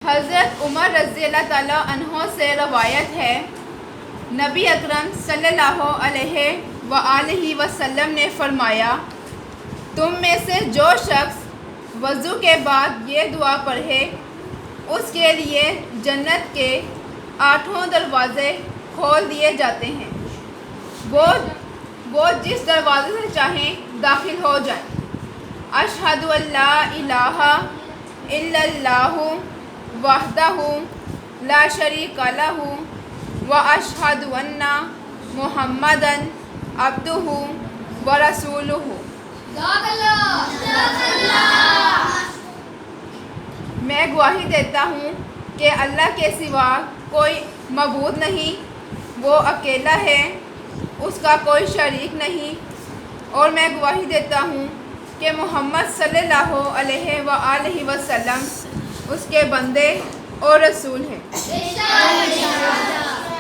حضرت عمر رضی اللہ تعالیٰ عنہ سے روایت ہے، نبی اکرم صلی اللہ علیہ وآلہ وسلم نے فرمایا، تم میں سے جو شخص وضو کے بعد یہ دعا پڑھے اس کے لیے جنت کے 8 دروازے کھول دیے جاتے ہیں، وہ جس دروازے سے چاہیں داخل ہو جائیں۔ اشہد ان لا الہ الا اللہ وحدہ لا شریک لہ واشہد ان محمدا عبدہ ورسولہ۔ میں گواہی دیتا ہوں کہ اللہ کے سوا کوئی معبود نہیں، وہ اکیلا ہے، اس کا کوئی شریک نہیں، اور میں گواہی دیتا ہوں کہ محمد صلی اللہ علیہ وآلہ وسلم اس کے بندے اور رسول ہیں۔